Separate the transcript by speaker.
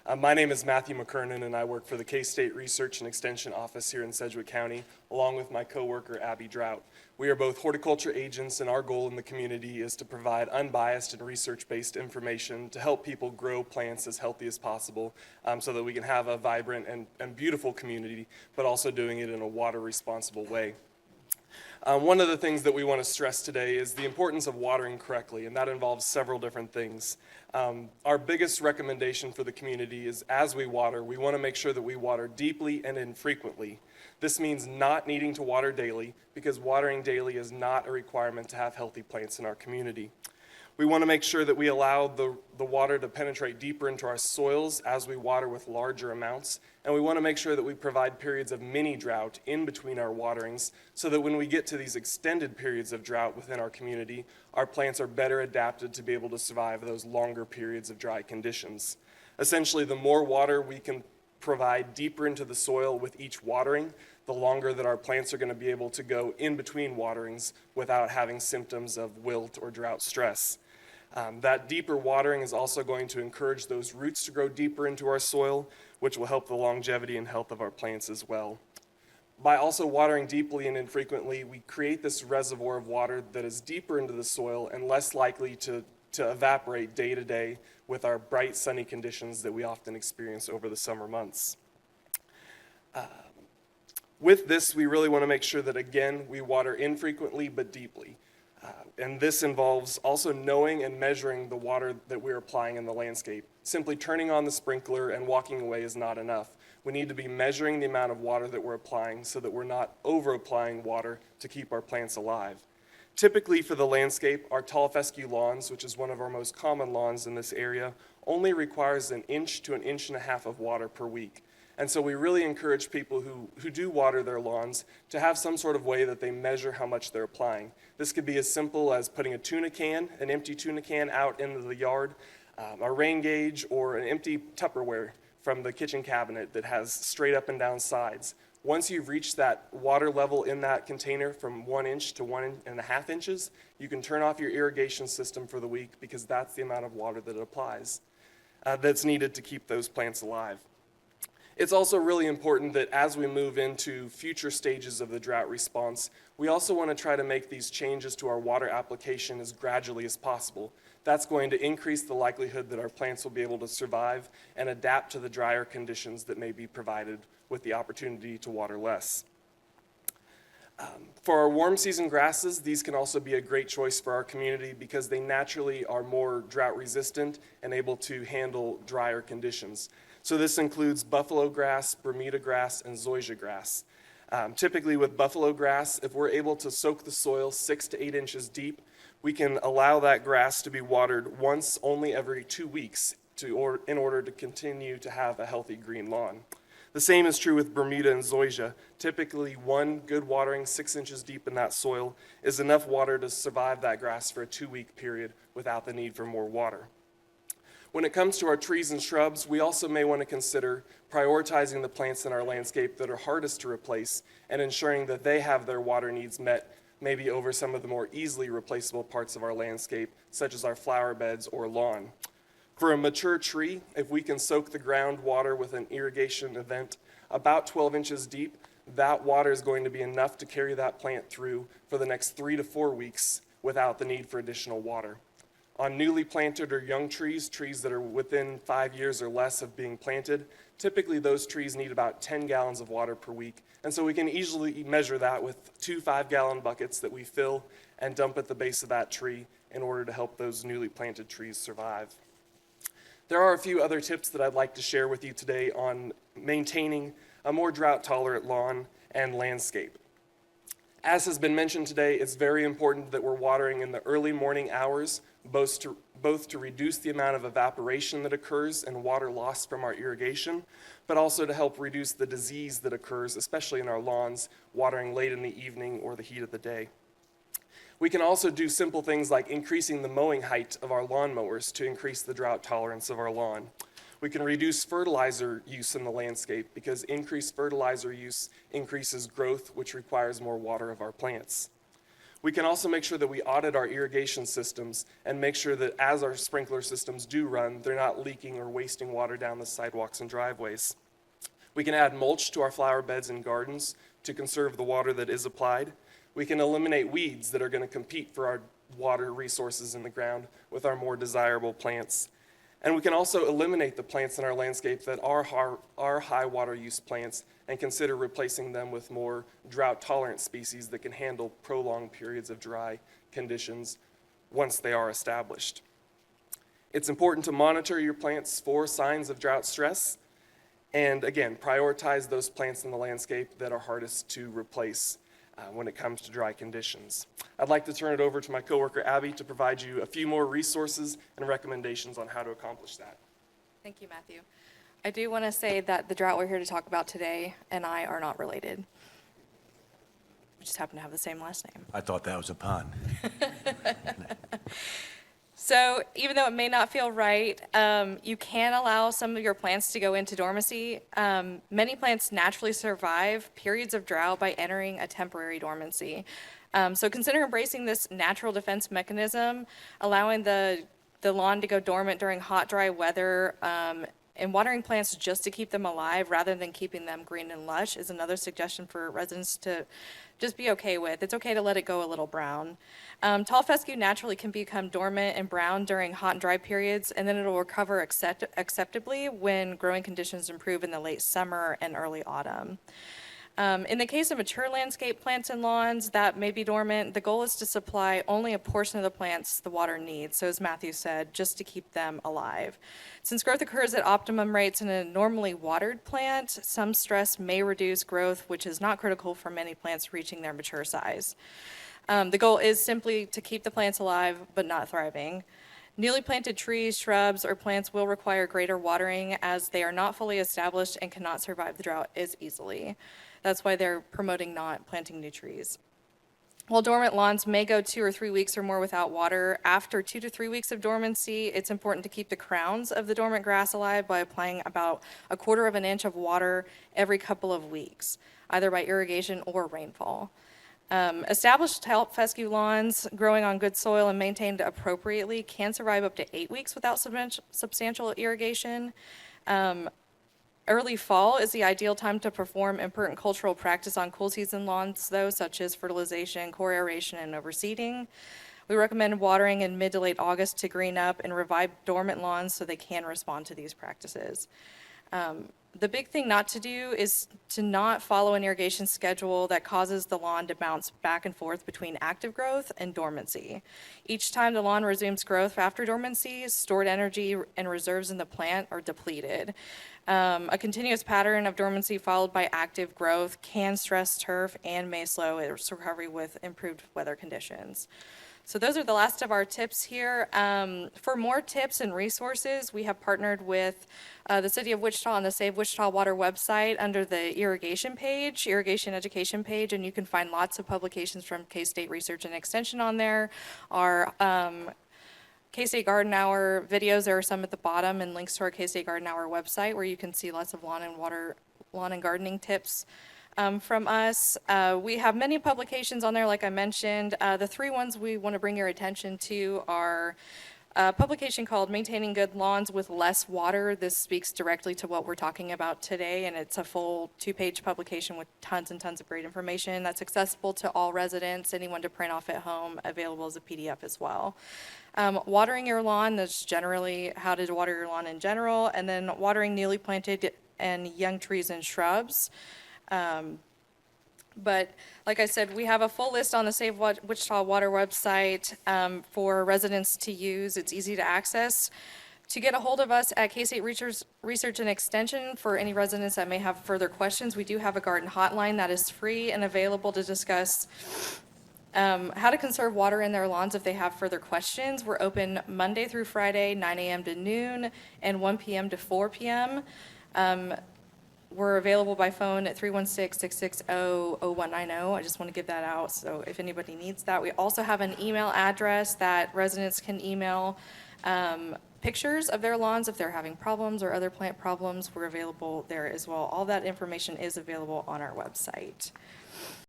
Speaker 1: My name is Matthew McKernan, and I work for the K-State Research and Extension Office here in Sedgwick County, along with my coworker, Abby Drought. We are both horticulture agents, and our goal in the community is to provide unbiased and research-based information to help people grow plants as healthy as possible so that we can have a vibrant and beautiful community, but also doing it in a water-responsible way. One of the things that we want to stress today is the importance of watering correctly, and that involves several different things. Our biggest recommendation for the community is as we water, we want to make sure that we water deeply and infrequently. This means not needing to water daily, because watering daily is not a requirement to have healthy plants in our community. We want to make sure that we allow the water to penetrate deeper into our soils as we water with larger amounts, and we want to make sure that we provide periods of mini drought in between our waterings so that when we get to these extended periods of drought within our community, our plants are better adapted to be able to survive those longer periods of dry conditions. Essentially, the more water we can provide deeper into the soil with each watering, the longer that our plants are going to be able to go in between waterings without having symptoms of wilt or drought stress. That deeper watering is also going to encourage those roots to grow deeper into our soil, which will help the longevity and health of our plants as well. By also watering deeply and infrequently, we create this reservoir of water that is deeper into the soil and less likely to evaporate day to day with our bright sunny conditions that we often experience over the summer months. With this, we really want to make sure that, again, we water infrequently but deeply. And this involves also knowing and measuring the water that we're applying in the landscape. Simply turning on the sprinkler and walking away is not enough. We need to be measuring the amount of water that we're applying so that we're not over-applying water to keep our plants alive. Typically for the landscape, our tall fescue lawns, which is one of our most common lawns in this area, only requires 1 inch to 1.5 inches of water per week. And so we really encourage people who do water their lawns to have some sort of way that they measure how much they're applying. This could be as simple as putting an empty tuna can out into the yard, a rain gauge, or an empty Tupperware from the kitchen cabinet that has straight up and down sides. Once you've reached that water level in that container from 1 inch to 1.5 inches, you can turn off your irrigation system for the week because that's the amount of water that it applies that's needed to keep those plants alive. It's also really important that as we move into future stages of the drought response, we also want to try to make these changes to our water application as gradually as possible. That's going to increase the likelihood that our plants will be able to survive and adapt to the drier conditions that may be provided with the opportunity to water less. For our warm season grasses, these can also be a great choice for our community because they naturally are more drought resistant and able to handle drier conditions. So this includes buffalo grass, Bermuda grass, and zoysia grass. Typically with buffalo grass, if we're able to soak the soil 6 to 8 inches deep, we can allow that grass to be watered once only every 2 weeks in order to continue to have a healthy green lawn. The same is true with Bermuda and zoysia. Typically, one good watering 6 inches deep in that soil is enough water to survive that grass for a 2-week period without the need for more water. When it comes to our trees and shrubs, we also may want to consider prioritizing the plants in our landscape that are hardest to replace and ensuring that they have their water needs met maybe over some of the more easily replaceable parts of our landscape, such as our flower beds or lawn. For a mature tree, if we can soak the groundwater with an irrigation event about 12 inches deep, that water is going to be enough to carry that plant through for the next 3 to 4 weeks without the need for additional water. On newly planted or young trees that are within 5 years or less of being planted, typically those trees need about 10 gallons of water per week. And so we can easily measure that with 2 5-gallon buckets that we fill and dump at the base of that tree in order to help those newly planted trees survive. There are a few other tips that I'd like to share with you today on maintaining a more drought-tolerant lawn and landscape. As has been mentioned today, it's very important that we're watering in the early morning hours, both to reduce the amount of evaporation that occurs and water loss from our irrigation, but also to help reduce the disease that occurs, especially in our lawns, watering late in the evening or the heat of the day. We can also do simple things like increasing the mowing height of our lawnmowers to increase the drought tolerance of our lawn. We can reduce fertilizer use in the landscape because increased fertilizer use increases growth, which requires more water of our plants. We can also make sure that we audit our irrigation systems and make sure that as our sprinkler systems do run, they're not leaking or wasting water down the sidewalks and driveways. We can add mulch to our flower beds and gardens to conserve the water that is applied. We can eliminate weeds that are going to compete for our water resources in the ground with our more desirable plants. And we can also eliminate the plants in our landscape that are high water use plants and consider replacing them with more drought-tolerant species that can handle prolonged periods of dry conditions once they are established. It's important to monitor your plants for signs of drought stress, and again, prioritize those plants in the landscape that are hardest to replace when it comes to dry conditions. I'd like to turn it over to my coworker Abby to provide you a few more resources and recommendations on how to accomplish that.
Speaker 2: Thank you, Matthew. I do want to say that the drought we're here to talk about today and I are not related. We just happen to have the same last name.
Speaker 3: I thought that was a pun.
Speaker 2: So even though it may not feel right, you can allow some of your plants to go into dormancy. Many plants naturally survive periods of drought by entering a temporary dormancy. So consider embracing this natural defense mechanism, allowing the lawn to go dormant during hot, dry weather, and watering plants just to keep them alive rather than keeping them green and lush is another suggestion for residents to just be okay with. It's okay to let it go a little brown. Tall fescue naturally can become dormant and brown during hot and dry periods, and then it'll recover acceptably when growing conditions improve in the late summer and early autumn. In the case of mature landscape plants and lawns that may be dormant, the goal is to supply only a portion of the plants the water needs, so as Matthew said, just to keep them alive. Since growth occurs at optimum rates in a normally watered plant, some stress may reduce growth, which is not critical for many plants reaching their mature size. The goal is simply to keep the plants alive but not thriving. Newly planted trees, shrubs, or plants will require greater watering as they are not fully established and cannot survive the drought as easily. That's why they're promoting not planting new trees. While dormant lawns may go 2 or 3 weeks or more without water, after 2 to 3 weeks of dormancy, it's important to keep the crowns of the dormant grass alive by applying about 1/4 of an inch of water every couple of weeks, either by irrigation or rainfall. Established tall fescue lawns growing on good soil and maintained appropriately can survive up to 8 weeks without substantial irrigation. Early fall is the ideal time to perform important cultural practice on cool season lawns, though, such as fertilization, core aeration, and overseeding. We recommend watering in mid to late August to green up and revive dormant lawns so they can respond to these practices. The big thing not to do is to not follow an irrigation schedule that causes the lawn to bounce back and forth between active growth and dormancy. Each time the lawn resumes growth after dormancy, stored energy and reserves in the plant are depleted. A continuous pattern of dormancy followed by active growth can stress turf and may slow its recovery with improved weather conditions. So those are the last of our tips here. For more tips and resources, we have partnered with the City of Wichita on the Save Wichita Water website under the irrigation page, irrigation education page, and you can find lots of publications from K-State Research and Extension on there. Our K-State Garden Hour videos, there are some at the bottom, and links to our K-State Garden Hour website where you can see lots of lawn and gardening tips from us. We have many publications on there, like I mentioned. The 3 ones we want to bring your attention to are a publication called Maintaining Good Lawns with Less Water. This speaks directly to what we're talking about today, and it's a full 2-page publication with tons and tons of great information that's accessible to all residents, anyone to print off at home, available as a PDF as well. Watering your lawn, that's generally how to water your lawn in general, and then watering newly planted and young trees and shrubs. But like I said, we have a full list on the Save Wichita Water website for residents to use. It's easy to access. To get a hold of us at K-State Research and Extension for any residents that may have further questions, we do have a garden hotline that is free and available to discuss how to conserve water in their lawns if they have further questions. We're open Monday through Friday, 9 a.m. to noon and 1 p.m. to 4 p.m. We're available by phone at 316-660-0190. I just want to give that out, so if anybody needs that. We also have an email address that residents can email pictures of their lawns if they're having problems or other plant problems. We're available there as well. All that information is available on our website.